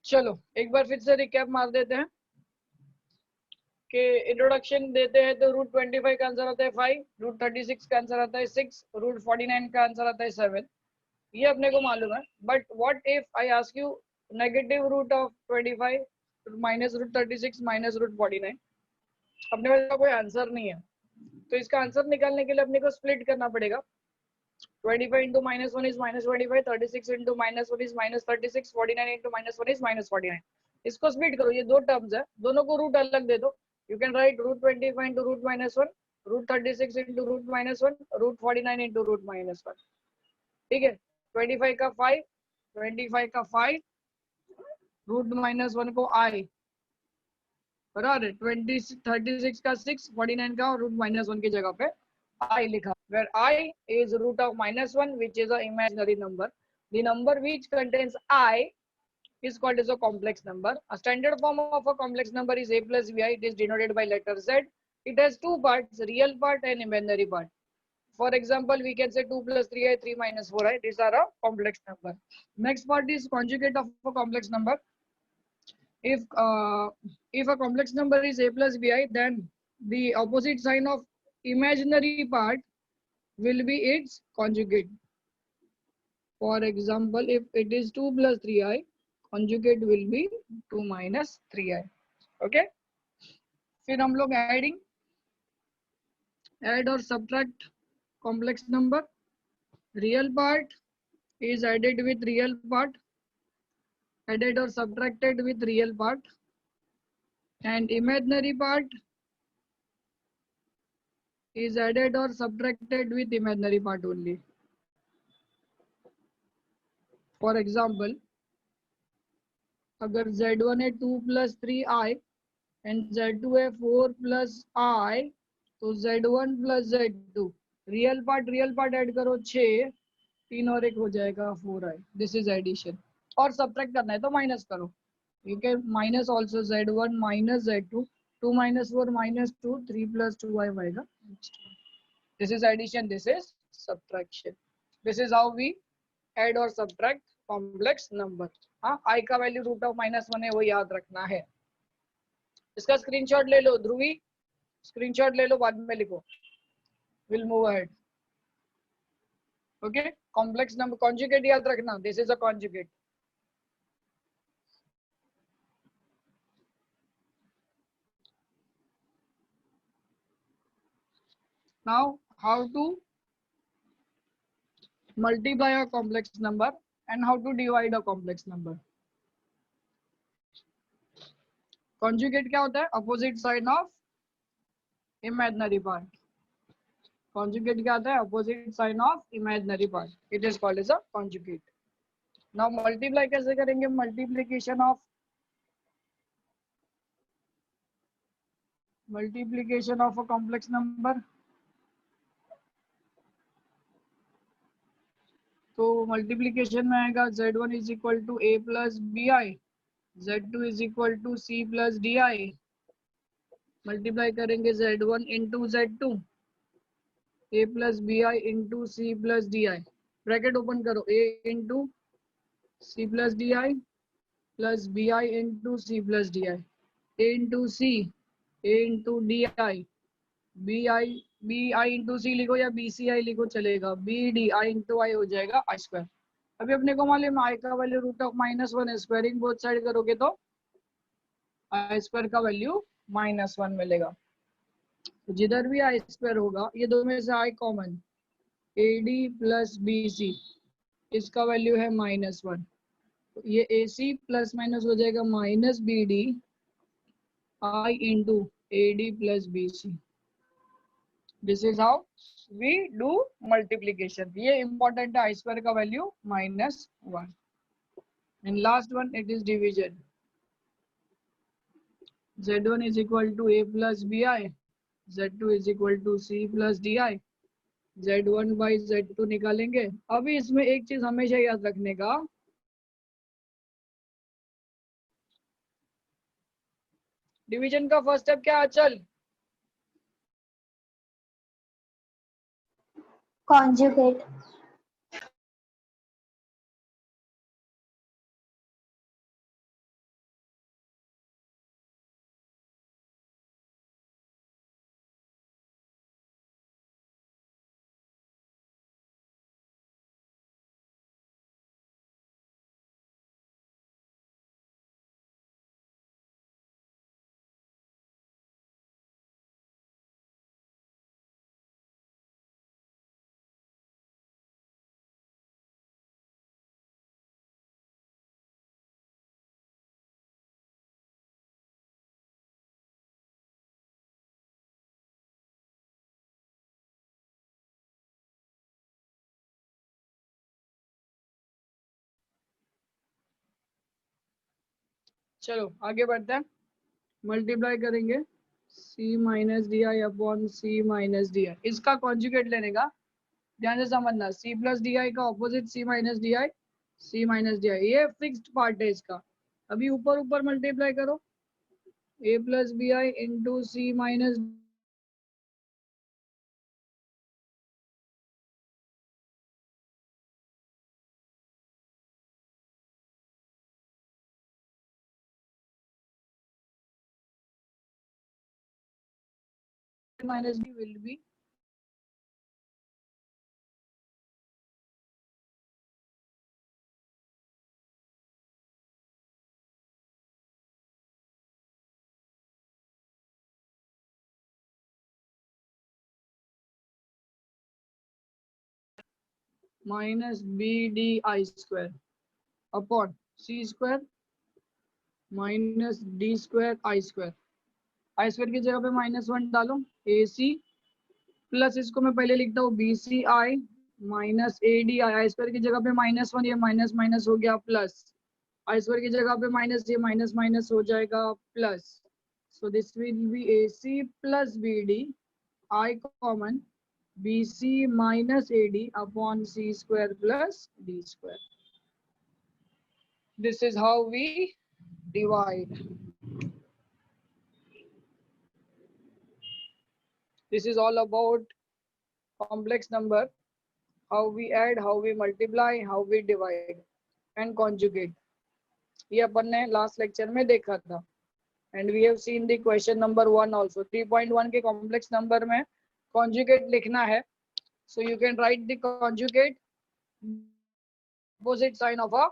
चलो एक बार फिर से रिकैप मार देते हैं कि इंट्रोडक्शन देते हैं तो रूट 25 का आंसर आता है 5, रूट 36 का आंसर आता है 6, रूट 49 का आंसर आता है 7। ये अपने को मालूम है, but what if I ask you negative root of 25 minus root 36 minus root 49। अपने पास इसका कोई आंसर नहीं है, तो इसका आंसर निकालने के लिए अपने को स्प्लिट करना पड़ेगा। 25 into -1 is -25, 36 into -1 is -36, 49 into -1 is -49। इसको स्प्लिट करो, ये दो टर्म्स है, दोनों को रूट अलग दे दो। You can write root 25 into root -1, root 36 into root -1, root 49 into root -1। ठीक है, 25 का 5, 25 का 5, रूट -1 को I बराबर 36 का 6, 49 का रूट -1 की जगह पे I लिखा, where I is root of -1, which is an imaginary number. The number which contains I is called as a complex number. A standard form of a complex number is a plus bi. It is denoted by letter Z. It has two parts, real part and imaginary part. For example, we can say 2 plus 3i, 3 minus 4i. These are a complex number. Next part is conjugate of a complex number. If a complex number is a plus bi, then the opposite sign of imaginary part will be its conjugate. For example, if it is 2 plus 3i, conjugate will be 2 minus 3i. Okay. फिर हम लोग add or subtract complex number. Real part is added with real part, added or subtracted with real part, and imaginary part is added or subtracted with imaginary part only. For example, अगर z1 है 2 plus 3i and z2 है 4 plus i, तो z1 plus z2 real part add करो 6, 3 और 1 हो जाएगा 4i। This is addition. और subtract करना है तो माइनस करो, you can minus also z1 minus z2, 2 minus 4 minus 2, 3 plus 2i आएगा। This is addition, this is subtraction. This is how we add और सब्ट्रैक्ट कॉम्प्लेक्स नंबर। हाँ, i का value root of -1 है, वो याद रखना है। इसका स्क्रीनशॉट ले लो ध्रुवी, स्क्रीनशॉट ले लो, बाद में लिखो। Will move ahead. Okay, complex number conjugate याद रखना, this is a conjugate. Now how to multiply a complex number and how to divide a complex number. Conjugate क्या होता है? Opposite sign of imaginary part. Conjugate क्या होता है? Opposite sign of imaginary part. It is called as a conjugate. Now multiply कैसे करेंगे? Multiplication of a complex number. तो multiplication में आएगा z1 is equal to a plus B I, z2 is equal to c plus D I. Multiply करेंगे z1 into z2, a plus B I into C plus D I. Bracket open करो, a into C plus D I plus B I into C plus D I, a into C, a into D I, B I into C लिखो या B सी आई लिखो चलेगा, B d i into I हो जाएगा आई square. अभी अपने को मालूम आई का value root of -1, squaring both side करोगे तो आई स्क्वायर का वैल्यू -1 मिलेगा। तो जिधर भी आई स्क्वायर होगा, ये दो में से I common, A D plus B C, इसका वैल्यू है -1, तो ये ए सी प्लस माइनस हो जाएगा minus b d i into a D plus B c. This is how we do multiplication. ये इंपॉर्टेंट है, आई स्क्वायर का value -1। And last one, it is division. z1 is equal to a plus bi, z2 is equal to c plus di, z1 by z2 निकालेंगे। अभी इसमें एक चीज हमेशा याद रखने का, डिवीजन का फर्स्ट स्टेप क्या है? चल conjugate। चलो आगे बढ़ते हैं, मल्टीप्लाई करेंगे c minus d i upon c minus d i, इसका कॉन्जुगेट लेने का ध्यान से समझना, c प्लस डी आई का ऑपोजिट c माइनस डी आई, c माइनस डी आई, ये फिक्स्ड पार्ट है इसका। अभी ऊपर ऊपर मल्टीप्लाई करो, a plus B I into c minus minus d will be minus b d i square upon c square minus d square i square. I square की जगह पे -1 डालो, ए सी प्लस इसको मैं पहले लिखता हूँ b C i minus a d i, i square की जगह पे -1, ये माइनस माइनस हो गया प्लस, आई स्क्वायर की जगह पे माइनस, ये माइनस माइनस हो जाएगा plus, so this will be a c plus b d i common b c minus a d upon c square plus d square. This is how we divide. This is all about complex number, how we add, how we multiply, how we divide and conjugate. ये अपन ने last lecture में देखा था and we have seen the question number 1 also. 3.1 के complex number में conjugate लिखना है, so you can write the conjugate opposite sign of a,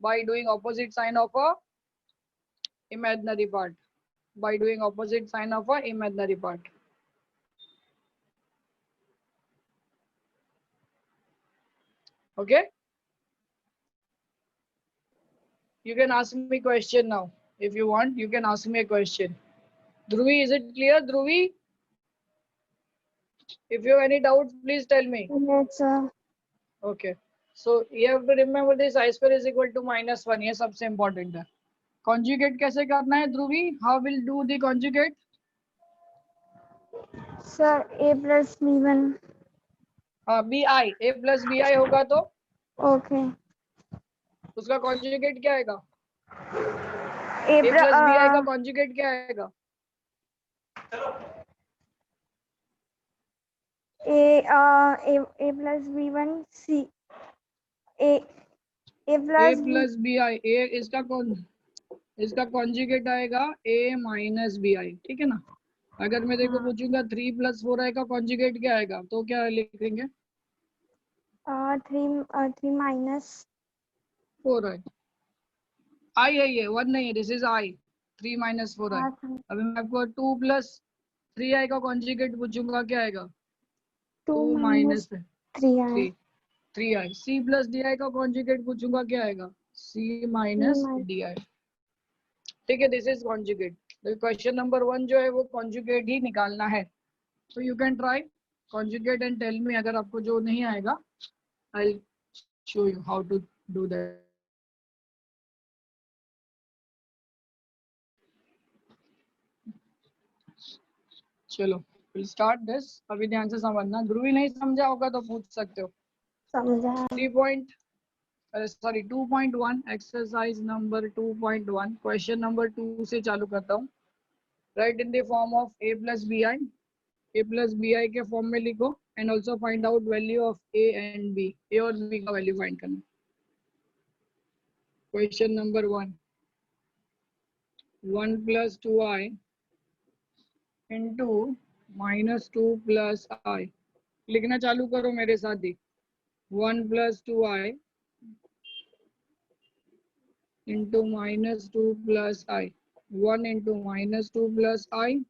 by doing opposite sign of a imaginary part, by doing opposite sign of a imaginary part. Okay, you can ask me question now if you want. You can ask me a question. Dhruvi, is it clear? Dhruvi, if you have any doubts, please tell me. Yes, sir. Okay, so you have to remember this I square is equal to -1, ये सबसे important है। conjugate कैसे करना है ध्रुवी? How will do the conjugate? Sir, A plus B1. हाँ, bi, a plus bi होगा तो Okay. उसका conjugate क्या आएगा? A a plus bi का conjugate क्या आएगा? A plus B1 C. A plus bi, a इसका conjugate आएगा a minus bi, ठीक है ना? अगर मैं देखो पूछूंगा 3 + 4i का conjugate क्या आएगा, तो क्या लिखेंगे? 3 minus 4i, i है ये, 1 नहीं है, this is i, 3 minus 4i। अभी मैं आपको 2 + 3i का conjugate पूछूंगा, क्या आएगा? 2 minus 3i 3i। c plus di का conjugate पूछूंगा, क्या आएगा? c minus di। ठीक है, दिस इज conjugate। तो क्वेश्चन नंबर 1 जो है वो conjugate ही निकालना है, तो you can try conjugate and tell me। अगर आपको जो नहीं आएगा, I'll show you how to do that। चलो we'll start this। अभी ध्यान से समझना, ध्रुवी नहीं समझा होगा तो पूछ सकते हो। समझा। 2.1 एक्सरसाइज नंबर 2.1 क्वेश्चन नंबर 2 से चालू करता हूँ। Right in the form of a plus bi, a plus bi के फॉर्म में लिखो and also find out value of a and b, a और b का वैल्यू फाइंड करना। Question number 1, 1 + 2i into -2 + i। लिखना चालू करो मेरे साथ ही। 1 + 2i into -2 + i, 1 into -2 + i,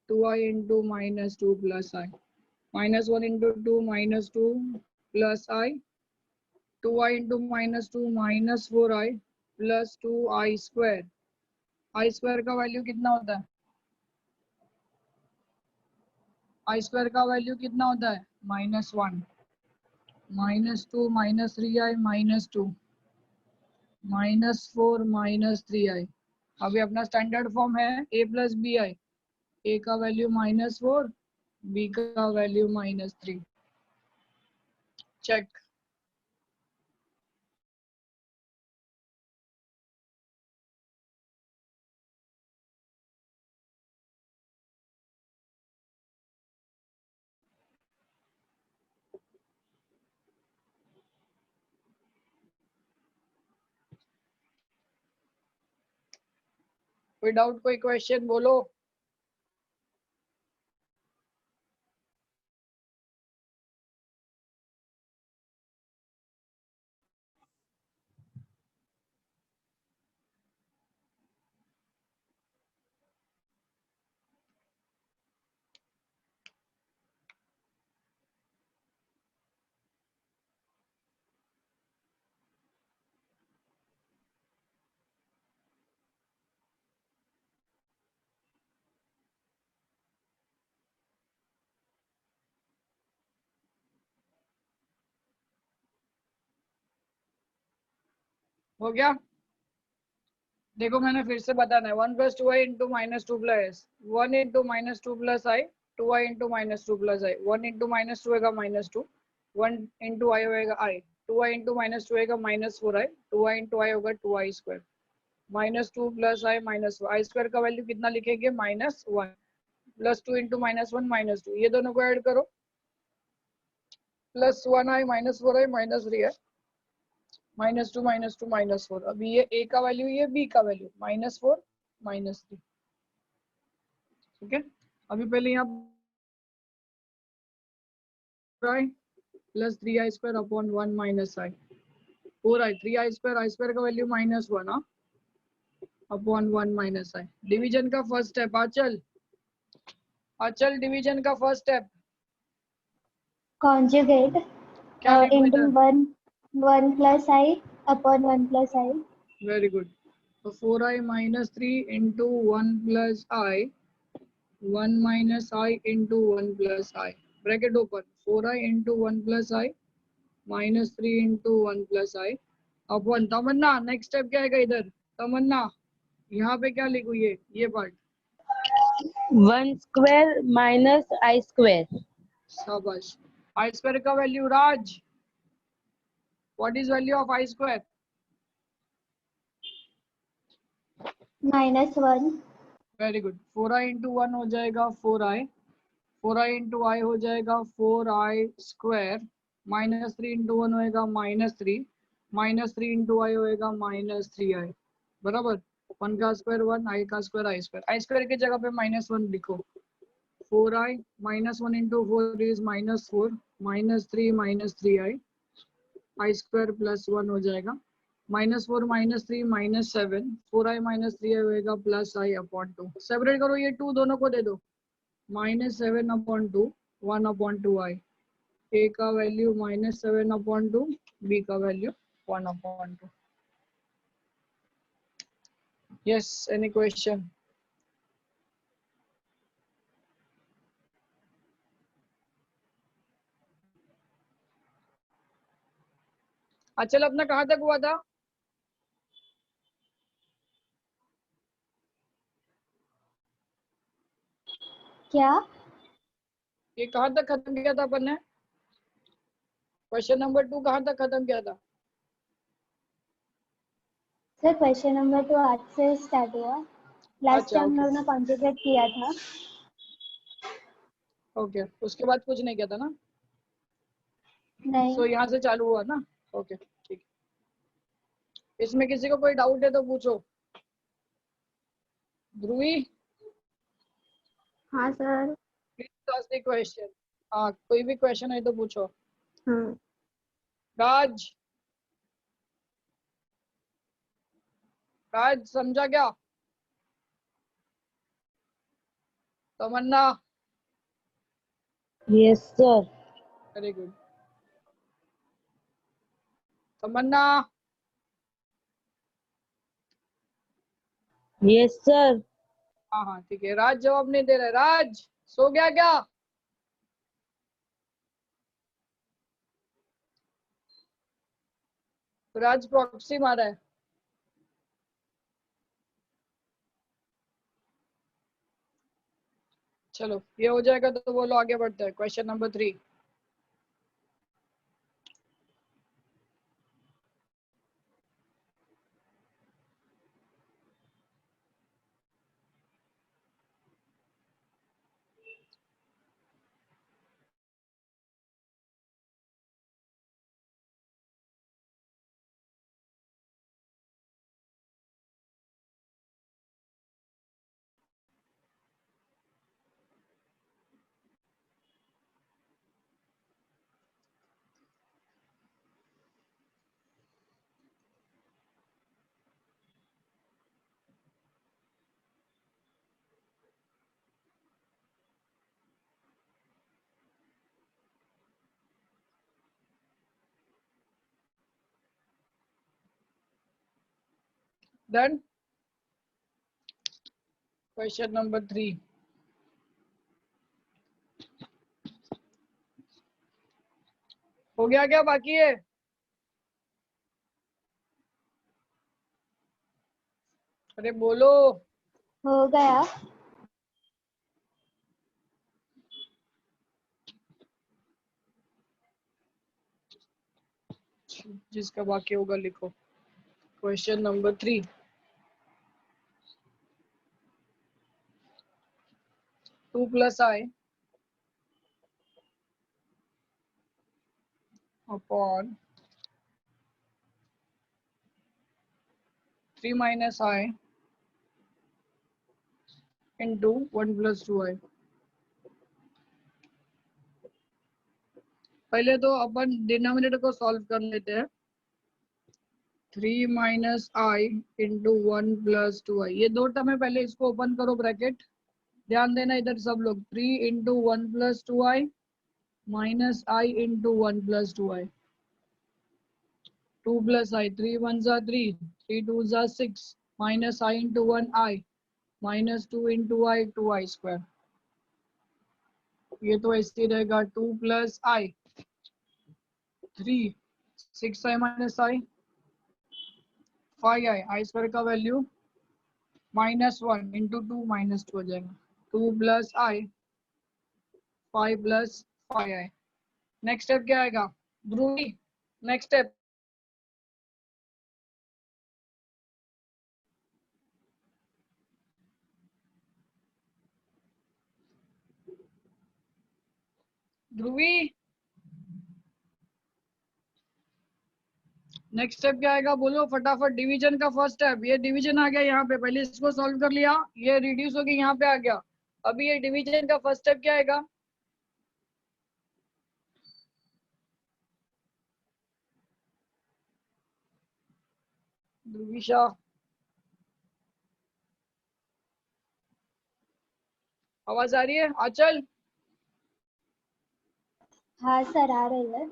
2i into -2 + i, -1 into 2 -2 + i, 2i into -2 -4i plus 2i square. I square का value कितना होता है? आई स्क्वायर का वैल्यू कितना होता है? -1, -2 -3i -2, -4 -3i। अभी अपना स्टैंडर्ड फॉर्म है a प्लस बी आई। ए का वैल्यू -4, बी का वैल्यू -3। चेक। कोई डाउट, कोई क्वेश्चन बोलो। हो गया? देखो मैंने फिर से बताना है। 1 + 2i into -2 plus 1 into -2 plus I, 2i into -2 plus I. 1 into -2 होगा -2, 1 इंटू आई होगा आई, 2i इंटू -2 होगा -4i, 2i इंटू आई होगा 2i square. -2 plus I minus I square का वैल्यू कितना लिखेंगे? -1 प्लस 2 इंटू -1 -2, ये दोनों को ऐड करो, प्लस 1i -4i -3i, -2 -2 -4। अभी ये a का वैल्यू, ये b का वैल्यू, -4 -3। ठीक है, अभी पहले यहाँ plus 3i square upon 1 minus I, 4i, 3i square का value -1 upon 1 minus I. Division का फर्स्ट स्टेप, अचल डिवीजन का फर्स्ट स्टेप conjugate क्या लिखो into इधर? 1 plus I upon 1 plus I। Very good. तो 4i -3 into 1 plus I, 1 minus I into 1 plus I, bracket open, 4i into 1 plus I -3 into 1 plus I upon, Tamanna next step क्या आएगा इधर? तमन्ना यहाँ पे क्या लिखू? ये part. 1 square minus I square. शाबाश। आई स्क्वायर का value, Raj what is value of I square? -1। Very good. 4i into 1 हो जाएगा 4i, 4i इंटू आई हो जाएगा 4i स्क्वायर, -3 इंटू 1 होएगा -3, -3 इंटू आई होएगा -3i, बराबर। 1 का स्क्वायर 1, आई का square i square. I square की जगह पे -1 लिखो। 4i -1 into 4 is -4, -3 -3i, I square plus 1 हो जाएगा, -4 -3 -7, 4i -3 होएगा प्लस आई अपॉन 2। सेपरेट करो ये 2 दोनों को दे दो, -7 अपॉन 2, 1 अपॉन 2i। ए का वैल्यू -7 अपॉन 2, बी का value 1 upon 2। Yes, any question? अचल अपना कहाँ तक हुआ था? क्या? ये कहाँ तक खत्म किया था अपन ने? क्वेश्चन नंबर 2 कहाँ तक खत्म किया था? सर क्वेश्चन नंबर 2 आज से स्टार्ट हुआ। लास्ट अच्छा, टाइम ओके हमने कॉन्जुगेट किया था। ओके, उसके बाद कुछ नहीं किया था ना? नहीं। सो यहाँ से चालू हुआ ना? ओके ठीक। इसमें किसी को कोई डाउट है तो पूछो। ध्रुवी, हाँ sir. Please ask the question. हाँ, कोई भी क्वेश्चन है तो पूछो। हम्म। राज, राज समझा क्या? Tamanna, yes sir. Very good. Tamanna, yes sir. हाँ हाँ ठीक है। राज जवाब नहीं दे रहा है। राज सो गया क्या? राज प्रॉक्सी मारा है। चलो ये हो जाएगा तो बोलो आगे बढ़ते हैं question number 3। Done. Question number 3। हो गया क्या बाकी है? अरे बोलो। हो गया। जिसका बाकी होगा लिखो। Question number 3। 2 plus I upon 3 minus I into 1 plus 2I। पहले तो अपन डिनोमिनेटर को सॉल्व कर लेते हैं। 3 minus I into 1 plus 2I, ये दो टर्म है, पहले इसको ओपन करो ब्रैकेट। ध्यान देना इधर सब लोग। 3 into 1 plus 2I minus I into 1 plus 2I। 2 plus I, 3 1s are 3, 3 2s are 6, minus I into 1 I, minus 2 into I, 2I square। ये तो ऐसे ही रहेगा। 2 plus I, 3, 6I minus I, 5I, I square का value minus 1 into 2 minus 2 हो जाएगा। 2 plus I, 5 plus 5I। Next step क्या आएगा ध्रुवी? Next step ध्रुवी, next step क्या आएगा बोलो फटाफट। डिवीजन का फर्स्ट स्टेप, ये डिवीजन आ गया यहाँ पे, पहले इसको सॉल्व कर लिया, ये रिड्यूस होके यहाँ पे आ गया। अभी ये डिवीजन का फर्स्ट स्टेप क्या आएगा? ध्रुविशा, आवाज आ रही है? आंचल? हाँ सर आ रही है।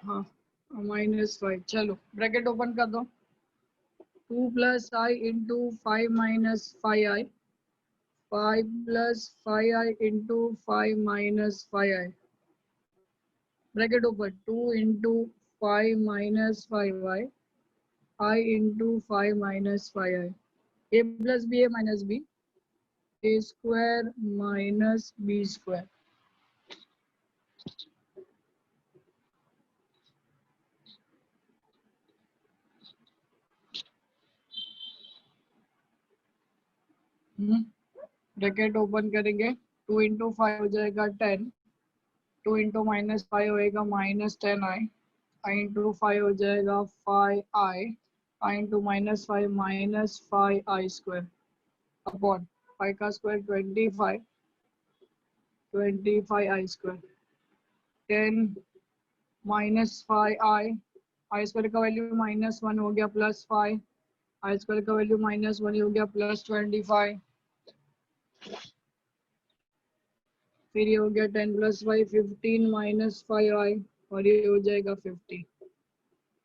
हाँ, -5। चलो ब्रैकेट ओपन कर दो। 2 plus I into 5 minus 5I, 5 plus 5I into 5 minus 5I, bracket open. 2 into 5 minus 5I, I into 5 minus 5I, a plus b, a minus b, a square minus b square। Bracket open करेंगे। 2 into 5 हो जाएगा 10, 2 into minus 5 होएगा minus 10I, I into 5 हो जाएगा 5I, I into minus 5 minus 5I square upon 5 का square 25, 25I square। 10 minus 5I, I square का value -1 हो गया प्लस 5, I square का वैल्यू -1 हो गया प्लस 25, फिर ये हो गया 10 plus 5, 15 minus 5I, और ये हो जाएगा 50।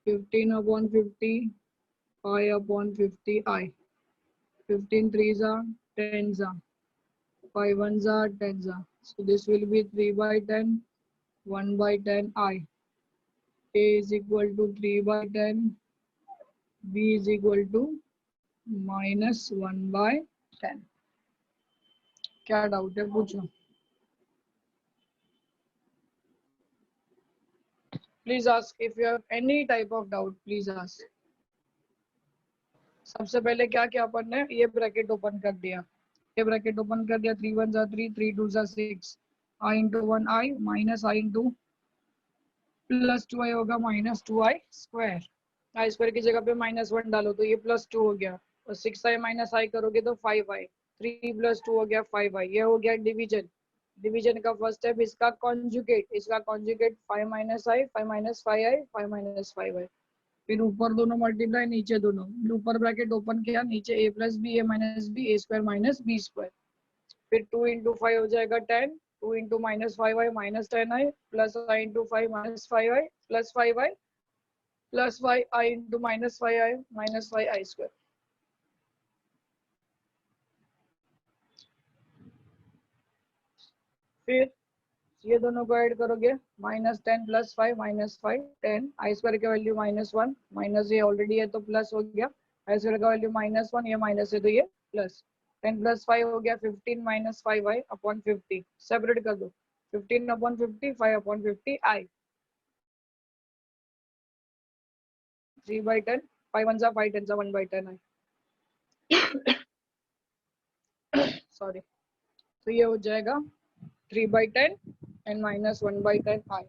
15 upon 50, 5 upon 50I, 15 3s are 10s are, 5 1s are 10s are, so this will be 3 by 10, 1 by 10I, A is equal to 3 by 10, B is equal to -1 by 10। क्या doubt है पूछो। Please ask if you have any type of doubt, please ask. सबसे पहले क्या किया अपन ने, ये bracket open कर दिया, ये ब्रैकेट ओपन कर दिया, 3 1 3 3 2 6, I into 1 I minus I into plus 2i होगा minus 2i square. I square की जगह पे -1 डालो तो ये +2 हो गया, और 6i माइनस आई करोगे तो 5i, 3 + 2 हो गया 5i। ये हो गया डिवीजन। डिवीजन का फर्स्ट स्टेप इसका कॉन्जुगेट, 5 - i 5 - 5i 5 - 5i। फिर ऊपर दोनों मल्टीप्लाई, नीचे दोनों, ऊपर ब्रैकेट ओपन किया, नीचे a + b a - b a square minus b square. फिर 2 into 5 हो जाएगा 10, 2 into -5i minus 10i plus I into 5 minus 5i plus 5i plus 5i into -5i minus 5i square। फिर ये दोनों को ऐड करोगे, -10 + 5 -5 10, आई स्क्वायर का वैल्यू -1 माइनस ये ऑलरेडी है तो प्लस हो गया, आई स्क्वायर का वैल्यू -1, ये माइनस है तो ये प्लस। 10 + 5 हो गया 15 - 5i अपॉन 50, सेपरेट कर दो, 15 अपॉन 50 5 अपॉन 50 i, 3/10, 5 1 जा 5 10 जा 1/10 i। सॉरी, तो ये हो जाएगा 3/10 and -1/10 i।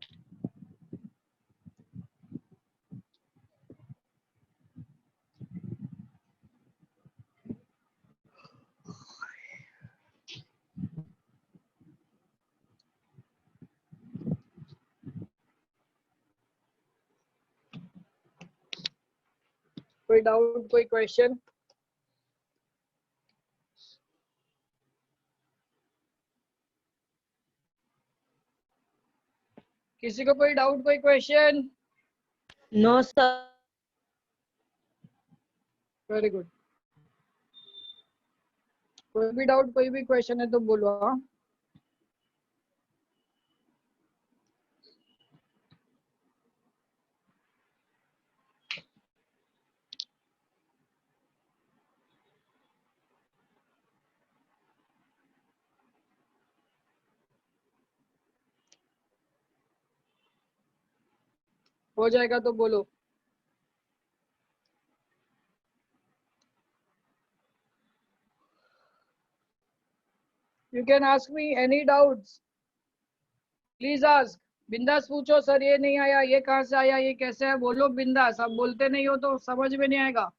कोई डाउट, कोई क्वेश्चन? किसी को कोई डाउट, कोई question? No, sir. Very good. कोई भी डाउट, कोई भी क्वेश्चन है तो बोलो। हाँ, हो जाएगा तो बोलो। You can ask me any doubts, please ask. बिंदास पूछो, सर ये नहीं आया, ये कहाँ से आया, ये कैसे है, बोलो बिंदास। आप बोलते नहीं हो तो समझ में नहीं आएगा।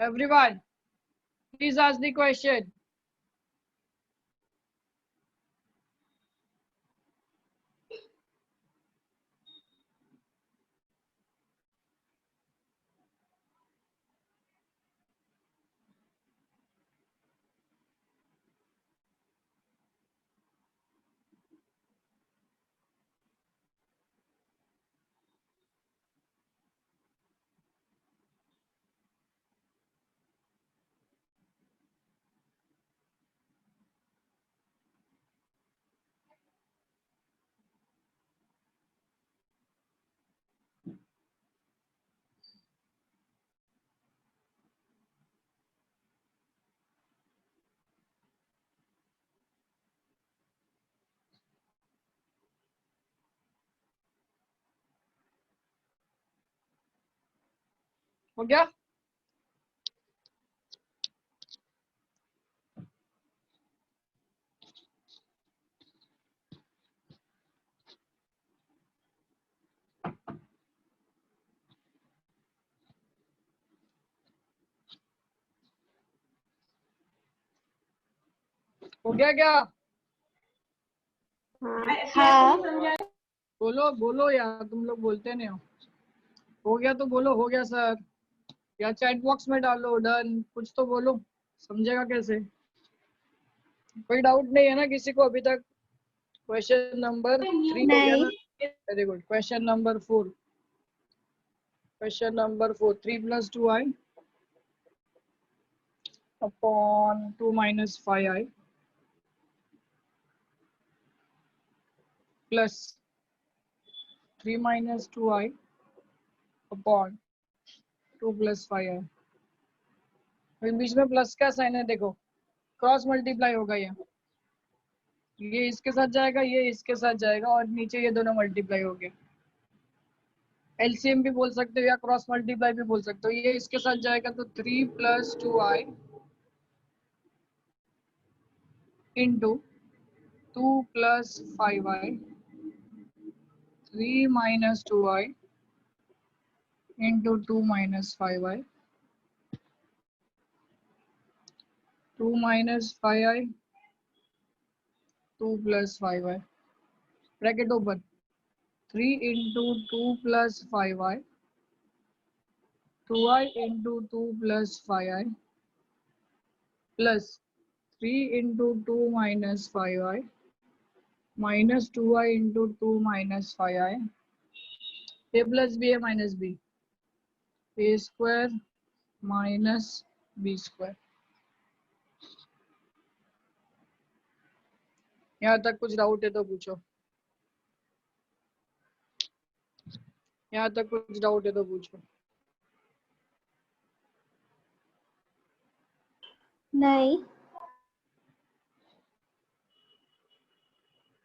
Everyone please ask the question. हो गया? हो गया क्या? हाँ। बोलो बोलो यार, तुम लोग बोलते नहीं हो गया तो बोलो हो गया सर, या चैट बॉक्स में डालो डन, कुछ तो बोलो, समझेगा कैसे? कोई डाउट नहीं है ना किसी को अभी तक? क्वेश्चन नंबर 3 हो गया ना? Very good. Question number 4, question number 4, 3 + 2i upon 2 - 5i plus 3 - 2i upon 2 + 5i। बीच में प्लस का साइन है देखो, क्रॉस मल्टीप्लाई होगा ये इसके साथ जाएगा, ये इसके साथ जाएगा, और नीचे ये दोनों मल्टीप्लाई हो गए। एलसीएम भी बोल सकते हो या क्रॉस मल्टीप्लाई भी बोल सकते हो। ये इसके साथ जाएगा तो 3 + 2i into 2 + 5i, 3 - 2i into 2 - 5i, 2 - 5i, 2 + 5i, bracket open, 3 into 2 + 5i, 2i into 2 + 5i, plus 3 into 2 - 5i, minus 2i into 2 - 5i, a plus b, a minus b, a square minus B square. यहाँ तक कुछ doubt है तो पूछो। यहाँ तक कुछ doubt है तो पूछो। नहीं।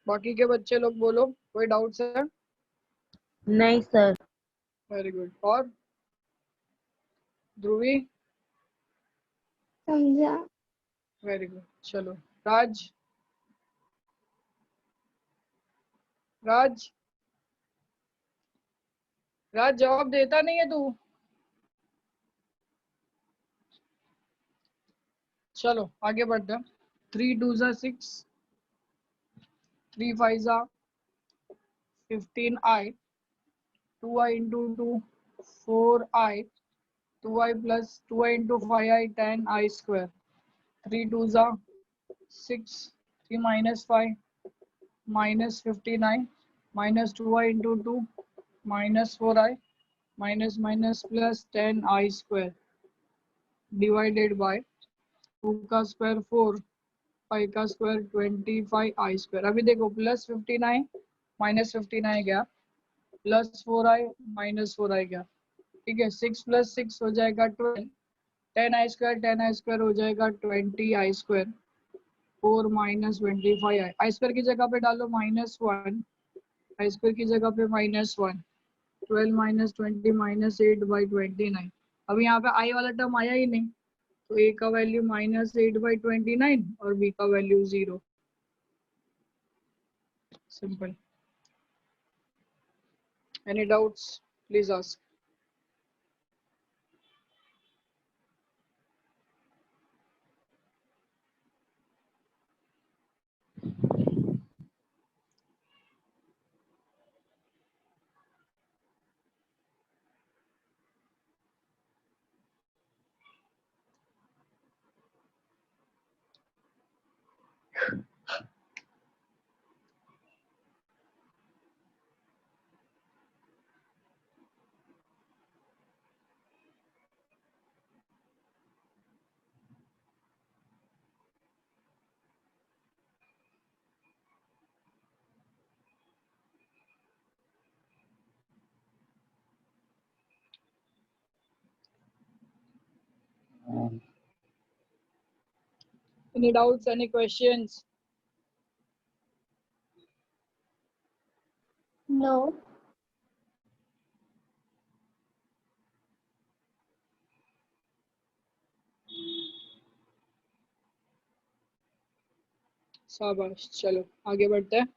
बाकी के बच्चे लोग बोलो, कोई डाउट्स है? नहीं सर। Very good. और ध्रुवी? समझा। Very good. चलो राज, राज, राज जवाब देता नहीं है तू। चलो आगे बढ़ते हैं। 3 2 = 6, 3 5 = 15i, 2i into 2 4i, 2i plus 2i into 5i 10i square, 3 2 = 6, 3 minus 5 minus 15i, minus 2i into 2 minus 4i, minus minus plus 10i square, divided by 2 का स्क्वायर 4, 5 का स्क्वायर 25i square। अभी देखो प्लस 15i माइनस 15i गया, plus 4i minus 4i गया, ठीक है। 6 + 6 हो जाएगा 12, 10i स्क्वायर हो जाएगा 20i स्क्वायर, 4 - 25i, आई स्क्वायर की जगह पे डालो -1, आई स्क्वायर की जगह पे -1, 12 - 20 - 8/29। अब यहाँ पे आई वाला टर्म आया ही नहीं, तो a का वैल्यू -8/29 और b का value 0। Simple. Any doubts please ask. Any doubts, any questions? No. शाबाश। चलो आगे बढ़ते हैं।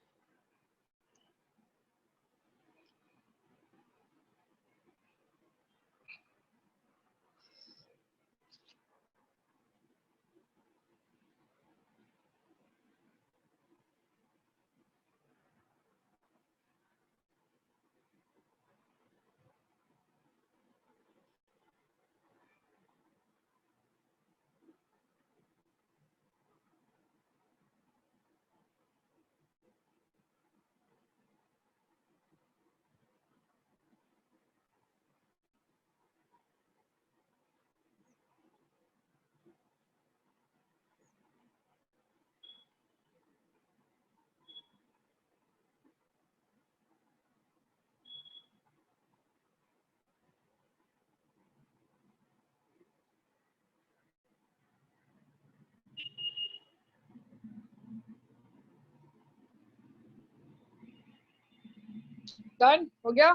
डन हो गया?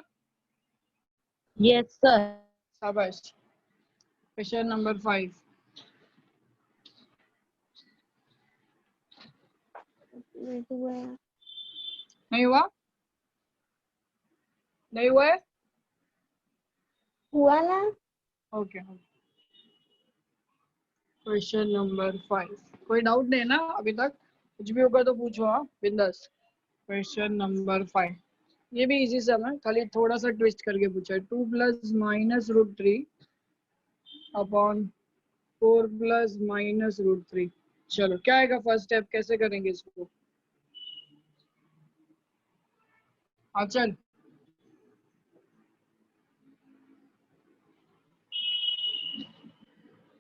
Yes, sir. शाबाश। Question number 5। नहीं हुआ? नहीं हुआ है? हुआ ना? ओके। Question number 5। कोई डाउट नहीं है ना अभी तक? कुछ भी होगा तो पूछो, हाँ बिंदास। क्वेश्चन नंबर 5, ये भी इजी सा है, खाली थोड़ा सा ट्विस्ट करके पूछा है। 2 plus minus root 3 upon 4 plus minus root 3। चलो क्या आएगा फर्स्ट स्टेप, कैसे करेंगे इसको? चल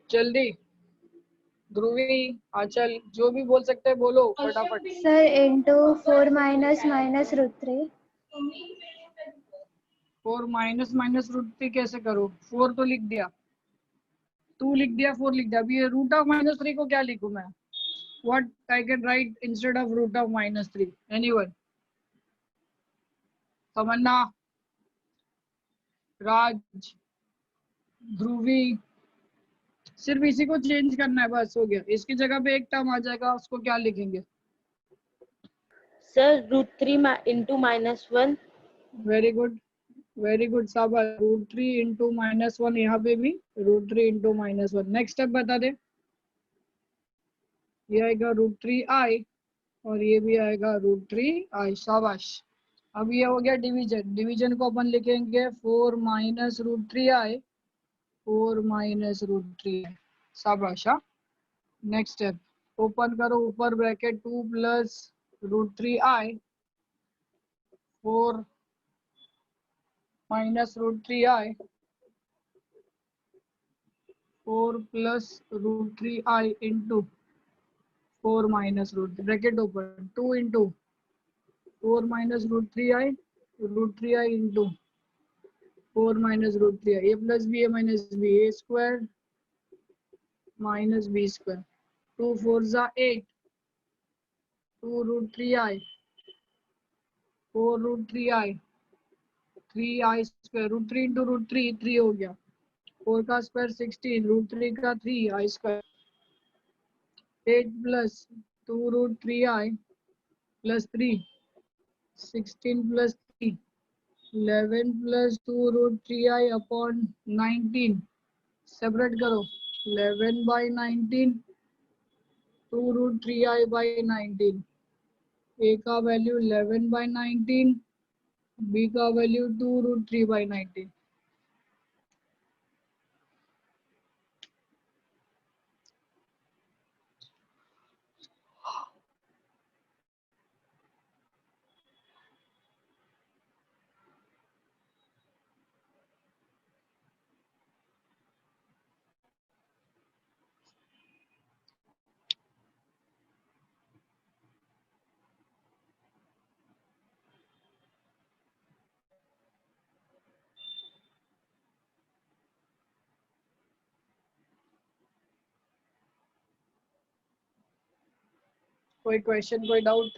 जल्दी, ध्रुवी, आंचल, जो भी बोल सकते हैं बोलो फटाफट। Sir into 4 minus minus root 3। 4 minus minus root 3 कैसे करो? 4 तो लिख दिया, 2 लिख दिया, 4 लिख दिया। अभी ये रूट ऑफ माइनस 3 को क्या लिखूं मैं? What I can write instead of root of minus 3? Anyone? तमन्ना, राज, ध्रुवी, सिर्फ इसी को चेंज करना है, बस हो गया। इसकी जगह पे एक टर्म आ जाएगा, उसको क्या लिखेंगे? Sir, √3 into -1. Very good, very good, शाबाश। रूट 3 इंटू माइनस 1, यहाँ पे भी root 3 into minus 1। Next step बता दे। ये आएगा रूट 3 आई और ये भी आएगा रूट 3 आई। शाबाश। अब ये हो गया डिवीजन। डिवीजन को अपन लिखेंगे 4 minus root 3 I, 4 minus root 3 I. शाबाश। हाँ, नेक्स्ट स्टेप, ओपन करो ऊपर bracket, 2 plus root 3 I, 4 minus root 3 I, 4 plus root 3 I into 4 minus root, bracket open, 2 into 4 minus root 3 I, root 3 I into 4 minus root 3 I. A plus B A minus B, A square minus B square. 2 4 जा 8, 2 root 3 I, 4 root 3 I, 3 I square, root 3 into root 3, 3 हो गया। 4 का square 16, root 3 का 3 आई square. 8 plus 2 root 3 आई plus 3, 16 plus 3, 11 plus 2 root 3 आई upon 19। Separate करो, 11 by 19, 2 root 3 I by 19। ए का value 11 by 19, B का value 2 root 3 by 19। कोई question, कोई doubt?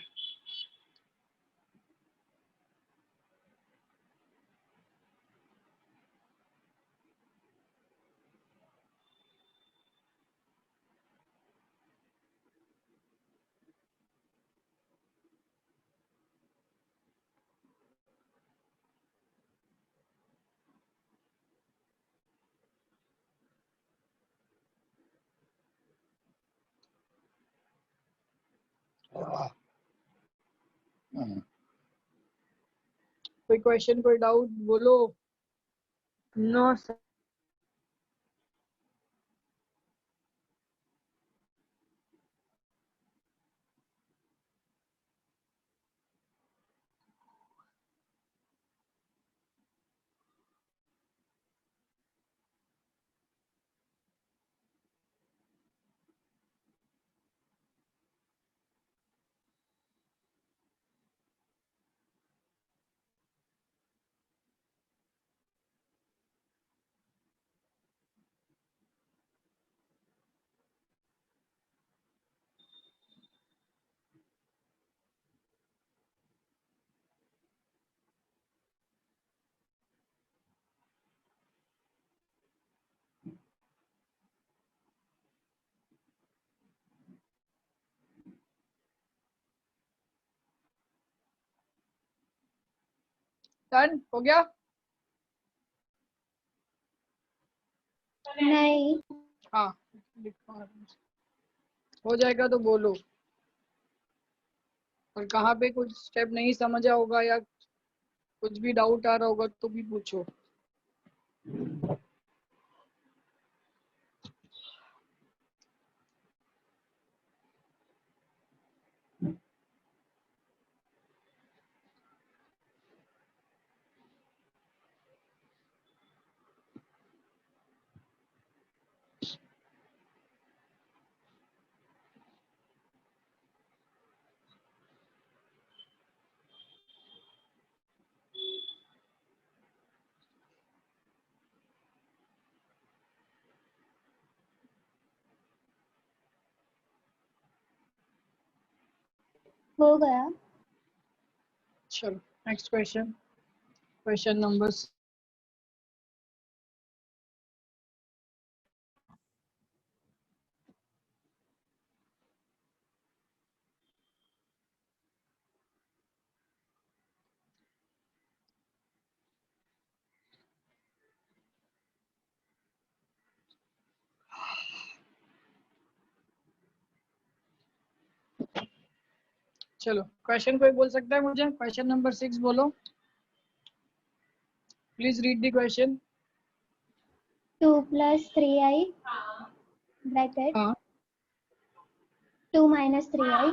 कोई क्वेश्चन, कोई डाउट बोलो। No, sir. डन हो गया? नहीं। हाँ हो जाएगा तो बोलो, और कहाँ पे कुछ स्टेप नहीं समझा होगा या कुछ भी डाउट आ रहा होगा तो भी पूछो। हो गया। चलो नेक्स्ट क्वेश्चन, क्वेश्चन नंबर चलो क्वेश्चन कोई बोल सकता है मुझे? क्वेश्चन नंबर 6 बोलो, please read the question. 2 plus 3i bracket हाँ 2 minus 3i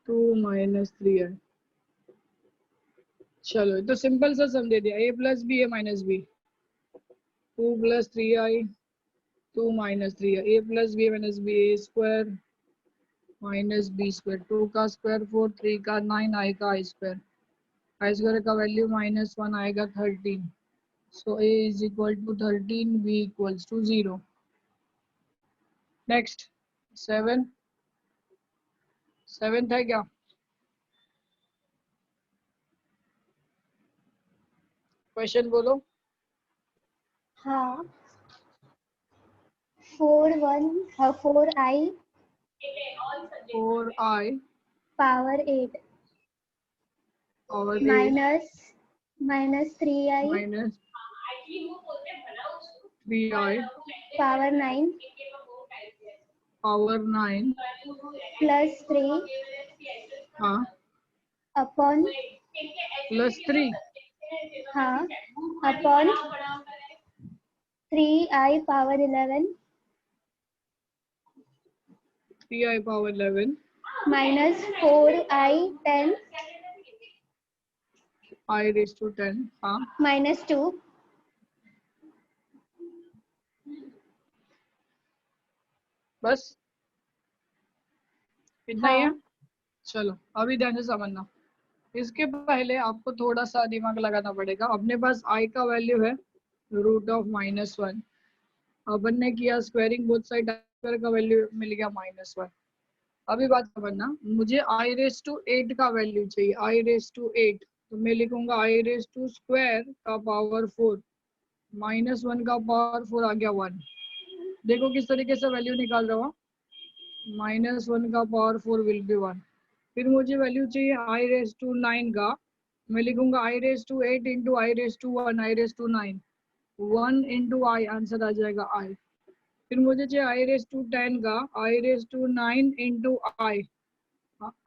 2 माइनस 3 है। चलो ये तो सिंपल सा सम दे दिया, a plus B A minus b, 2 plus 3i 2 minus 3 है, a plus b minus B, A square minus B square, 2 का स्क्वायर 4, 3 का 9, i का आई स्क्वायर का वैल्यू -1 आएगा 13, so a is equal to 13, b equals to 0। Next 7 है क्या? Question बोलो। हाँ 4i 4i power 8 और 8 minus 3i minus 3i power 9 power 9 plus 3 हाँ upon प्लस 3 हाँ upon 3i power 11 3i power 11 minus 4i 10 i raise to 10 हाँ minus 2 बस इतना ही है। हाँ चलो अभी ध्यान से समझना, इसके पहले आपको थोड़ा सा दिमाग लगाना पड़ेगा। अपने पास i का वैल्यू है √(-1), अपन ने किया स्क्वायरिंग बोथ साइड, का वैल्यू मिल गया -1। अभी बात समझना, मुझे i⁻8 का वैल्यू चाहिए, i⁻8 तो मैं लिखूंगा i⁻² का पावर 4 -1 का पावर 4 आ गया 1। देखो किस तरीके से वैल्यू निकाल रहा हूँ, -1 का पावर 4 विल बी 1। फिर मुझे वैल्यू चाहिए i⁻9 का, मैं लिखूंगा i⁻8 into i⁻1 i⁻9 1 into I, answer आ जाएगा i। फिर मुझे चाहिए i⁻10 का, i⁻9 इंटू आई,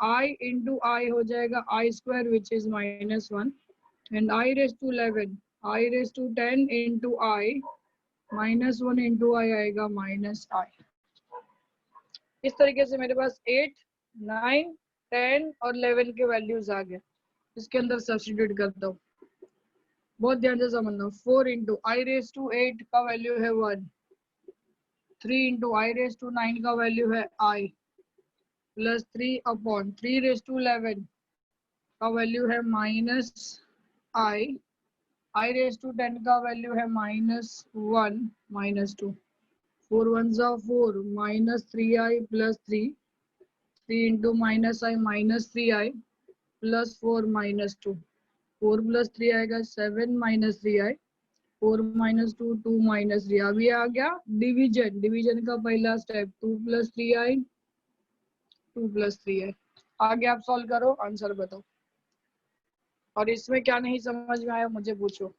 i इंटू आई हो जाएगा i² which is -1 and i⁻11 i⁻10 into I -1 into I आएगा -i। इस तरीके से मेरे पास 8, 9, 10 और 11 के वैल्यूज आ गए। इसके अंदर सब्स्टिट्यूट करता हूँ, बहुत ध्यान से समझना। 4 इंटू i⁻8 का वैल्यू है 1, 3 इंटू i⁻9 का वैल्यू है i प्लस 3 अपॉन 3⁻11 का वैल्यू है -i, i⁻10 का वैल्यू है -1 -2, 4 1 4 -3i plus 3 into -i -3i plus 4 -2, 4 plus 3 आएगा 7 -3i, 4 -2 2 -3। अब ये आ गया डिवीजन का पहला step, 2 plus 3i 2 plus 3i। आगे आप सॉल्व करो, आंसर बताओ। और इसमें क्या नहीं समझ में आया मुझे पूछो।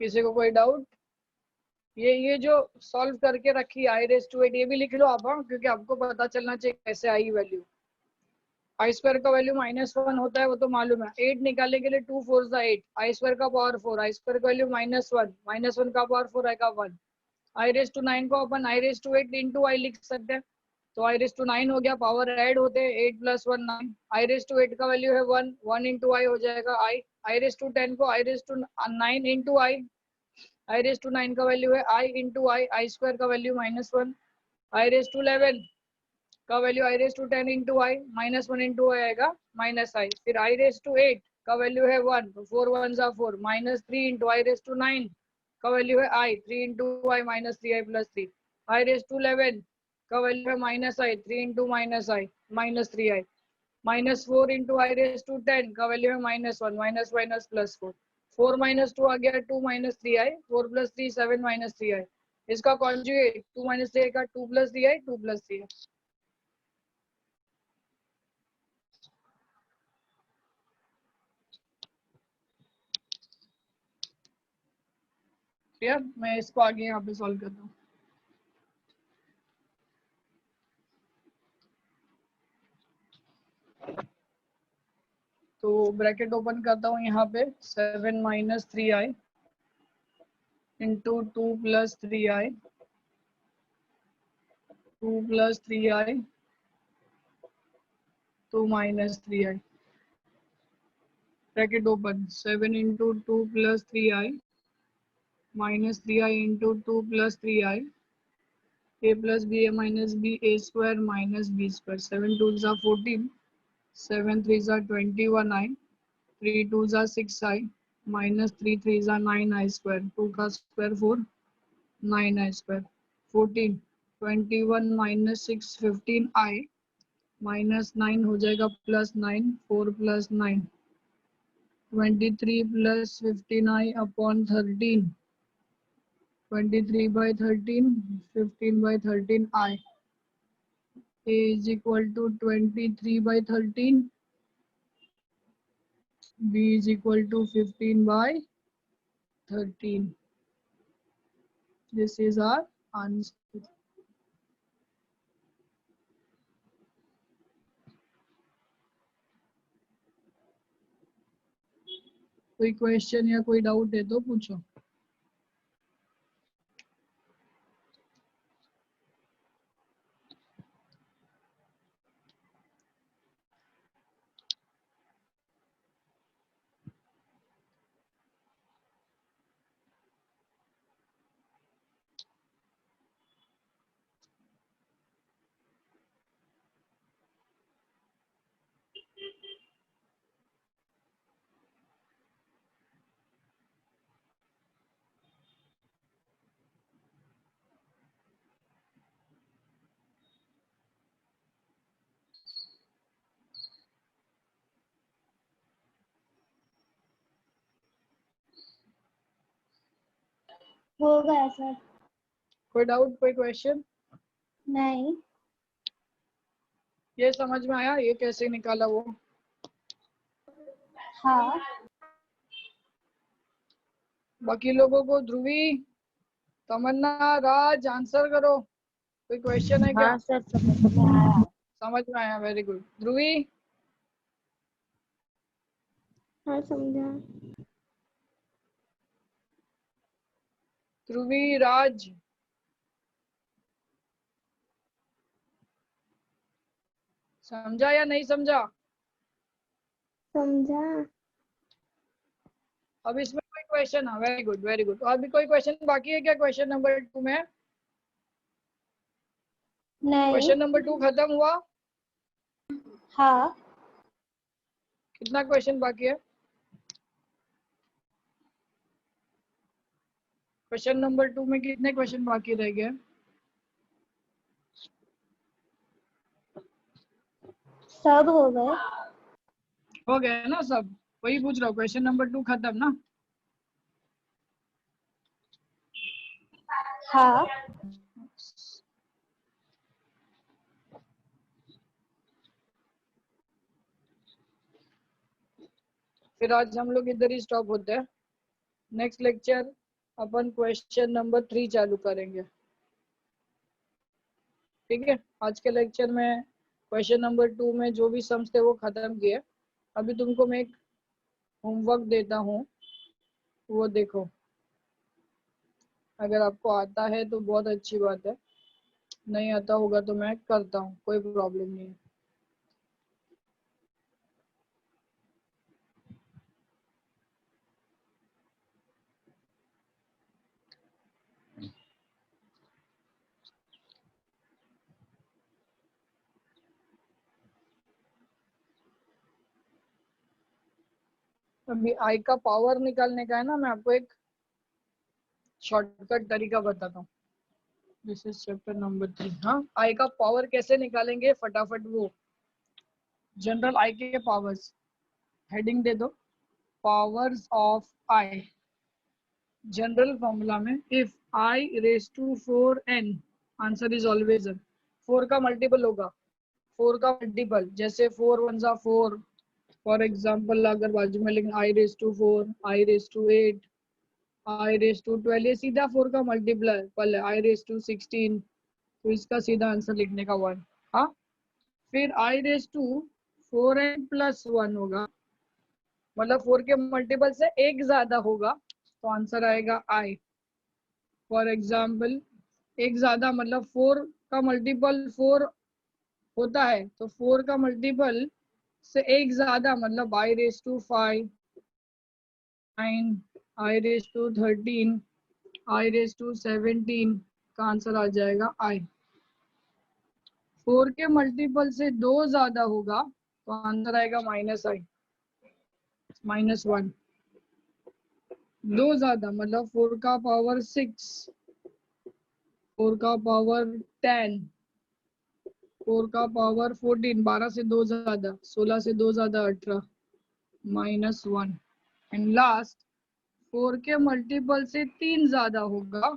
किसी को कोई डाउट? ये जो सॉल्व करके रखी i⁻⁸ ये भी लिख लो आप, हाँ, क्योंकि आपको पता चलना चाहिए कैसे आई वैल्यू। i² का वैल्यू -1 होता है, वो तो मालूम है। 8 निकालने के लिए 2 4 8, i² का पावर 4, i² का वैल्यू -1, -1 का पावर 4 आएगा 1। i⁻⁹ को अपन i⁻8 इंटू आई लिख सकते हैं, तो i⁻9 हो गया, पावर ऐड होते हैं, 8 + 1 9। i⁻8 का वैल्यू है 1, 1 इंटू आई हो जाएगा i। i⁻10 को i⁻9 इंटू आई, i⁻9 का वैल्यू है i इंटू आई, i² का वैल्यू -1। i⁻11 का value i⁻10 into I, -1 into I आएगा -i। फिर i⁻8 का वैल्यू है 1, तो 4 1 4, -3 इंटू i⁻9 का वैल्यू है i, 3 into I -3i + 3। i⁻11 का वैल्यू है -i, 3 into -i -3i। -4 into i⁻10 का वैल्यू है -1, -1 +4, 4 -2 आ गया 2 -3i, 4 + 3 7 -3i। इसका कॉन्जुगेट 2 - 3i का 2 + 3i, 2 + 3i। क्लियर? मैं इसको आगे यहाँ पे सॉल्व करता हूँ। तो ब्रैकेट ओपन करता हूँ यहाँ पे, 7 - 3i into 2 + 3i, 2 + 3i, 2 - 3i। Bracket open, 7 into 2 + 3i -3i into 2 + 3i, a + b a - b a² - b²। 7 2s are 14, 7 3s are 21i, 3 2s are 6i, -3 3s are 9i², 2 का square 4, 9i²। 14 21 - 6 15i, -9 हो जाएगा +9, 4 + 9 23 + 15i upon 13, 23/13, 15/13i। a is equal to 23/13, b is equal to 15/13। This is our answer। कोई question या कोई doubt है तो पूछो। हो गया सर। कोई डाउट, कोई क्वेश्चन? नहीं। ये समझ में आया ये कैसे निकाला वो? हाँ। बाकी लोगों को, ध्रुवी, तमन्ना, राज, आंसर करो। कोई क्वेश्चन है क्या? हाँ सर, समझ में आया। समझ में आया, वेरी गुड। ध्रुवी, हाँ समझा। ध्रुवी, राज, समझा या नहीं समझा? समझा। अब इसमें कोई क्वेश्चन है? Very good, very good. अभी कोई क्वेश्चन बाकी है क्या क्वेश्चन नंबर 2 में? नहीं। क्वेश्चन नंबर 2 खत्म हुआ? हाँ। कितना क्वेश्चन बाकी है? क्वेश्चन नंबर 2 में कितने क्वेश्चन बाकी रह गए? सब हो गए। हो गए ना सब? वही पूछ रहा हूँ, क्वेश्चन नंबर 2 खत्म ना? हाँ। फिर आज हम लोग इधर ही स्टॉप होते हैं। नेक्स्ट लेक्चर अपन क्वेश्चन नंबर 3 चालू करेंगे। ठीक है, आज के लेक्चर में क्वेश्चन नंबर 2 में जो भी सम्स थे वो खत्म किए। अभी तुमको मैं एक होमवर्क देता हूँ, वो देखो। अगर आपको आता है तो बहुत अच्छी बात है, नहीं आता होगा तो मैं करता हूँ, कोई प्रॉब्लम नहीं है। अभी आई का पावर निकालने का है ना, मैं आपको एक शॉर्टकट तरीका बताता हूँ। This is chapter number 3। हाँ, आई का पावर कैसे निकालेंगे फटाफट। वो जनरल आई के पावर्स, हेडिंग दे दो, powers of I. General formula में if I raise to 4n, answer is always 4 का मल्टीपल होगा, 4 का मल्टीपल, जैसे 4 1 जा 4। फॉर एग्जाम्पल अगर बाजू में लिखें I raise to 4, I raise to 8, I raise to 12, ये सीधा 4 का मल्टीपल है, आई रेज टू 16, तो इसका सीधा आंसर लिखने का 1। हाँ, फिर आई रेज टू 4n प्लस 1 होगा, मतलब 4 के मल्टीपल से एक ज्यादा होगा, तो आंसर आएगा आई। फॉर एग्जाम्पल एक ज्यादा मतलब 4 का मल्टीपल 4 होता है, तो 4 का मल्टीपल से एक ज्यादा मतलब I raise to 5, 9, I raise to 13, I raise to 17 का आंसर आ जाएगा आई। 4 के मल्टीपल से 2 ज्यादा होगा तो आंसर आएगा माइनस आई, -1। 2 ज्यादा मतलब 4 का पावर 6, 4 का पावर 10, 4 का पावर 14, 12 से 2 ज्यादा 16, से 2 ज्यादा 18, -1। एंड लास्ट 4 के मल्टीपल से 3 ज्यादा होगा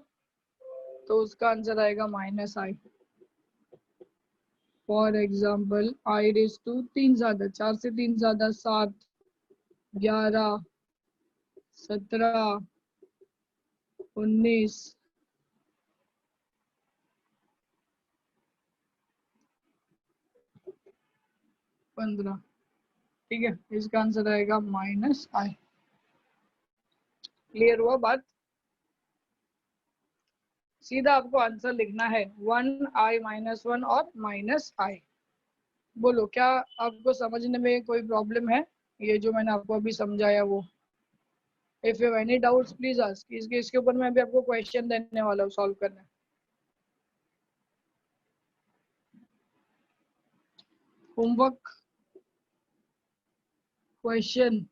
तो उसका आंसर आएगा minus i. For example i raise to 3 ज्यादा, 4 से 3 ज्यादा 7, 11, 17, 19, 15। ठीक है, इसका आंसर आएगा माइनस आई। क्लियर हुआ बात? सीधा आपको आंसर लिखना है 1i -1 और -i। बोलो, क्या आपको समझने में कोई प्रॉब्लम है? ये जो मैंने आपको अभी समझाया वो। If you have any doubts please ask. इसके ऊपर मैं अभी आपको क्वेश्चन देने वाला हूँ सॉल्व करने। Homework question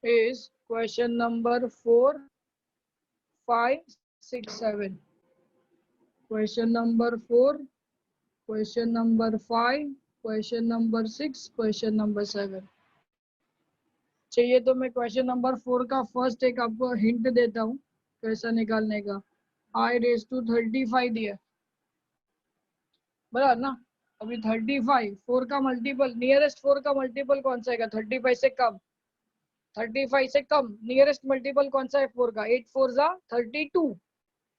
is question number 4, 5, 6, 7. Question number 4, question number 5, question number 6, question number 7. चाहिए तो मैं क्वेश्चन नंबर 4 का फर्स्ट एक आपको हिंट देता हूँ कैसा निकालने का। आई रेज टू 35 दिया, बराबर ना? अभी 35 4 का मल्टीपल, नियरेस्ट 4 का मल्टीपल कौन सा है? 35 से कम, 35 से कम नियरेस्ट मल्टीपल कौन सा है 4 का? 8 4 जा 32,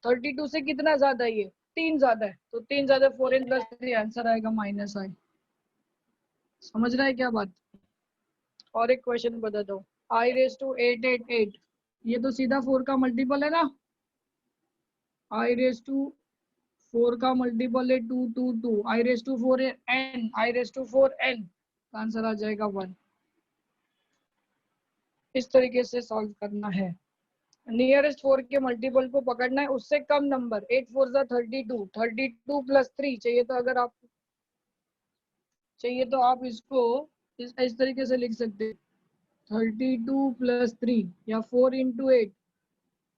32 से कितना ज्यादा है? ये 3 ज्यादा है, तो 3 ज्यादा 4n प्लस 3, आंसर आएगा माइनस आई। समझ रहा है क्या बात? और एक क्वेश्चन बताता हूँ, आई रेज टू 888, ये तो सीधा 4 का मल्टीपल है ना? आई रेज टू 4 का मल्टीपल है 222, I raise to 4n, I raise to 4n, answer आ जाएगा 1। इस तरीके से सॉल्व करना है। नियरेस्ट 4 के मल्टीपल को पकड़ना है, उससे कम नंबर। 8 4 32, 32 प्लस 3 चाहिए। तो अगर आप चाहिए तो आप इसको इस तरीके से लिख सकते हैं, 32 प्लस 3 या 4 इंटू 8,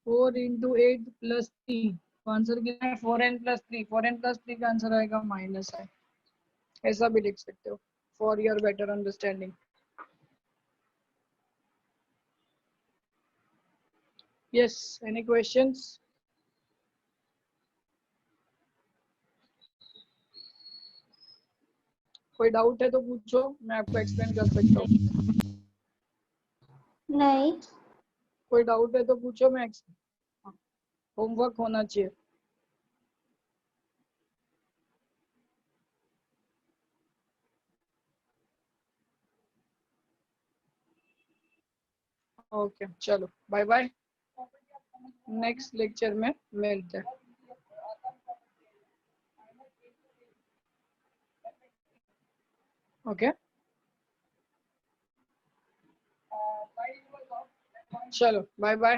4 इंटू 8 प्लस 3। आंसर कितना है? 4n plus 3। 4n प्लस 3 का आंसर आएगा -i। ऐसा भी लिख सकते हो for your better understanding. Yes, any questions? कोई डाउट है तो पूछो, मैं आपको एक्सप्लेन कर सकता हूँ। नहीं। कोई डाउट है तो पूछो, मैं होमवर्क होना चाहिए। ओके चलो बाय बाय, नेक्स्ट लेक्चर में मिलते हैं। ओके चलो बाय बाय।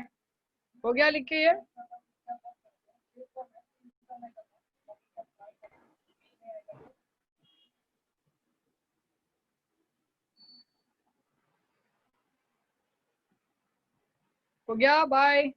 हो गया लिख के ये? हो गया, बाय।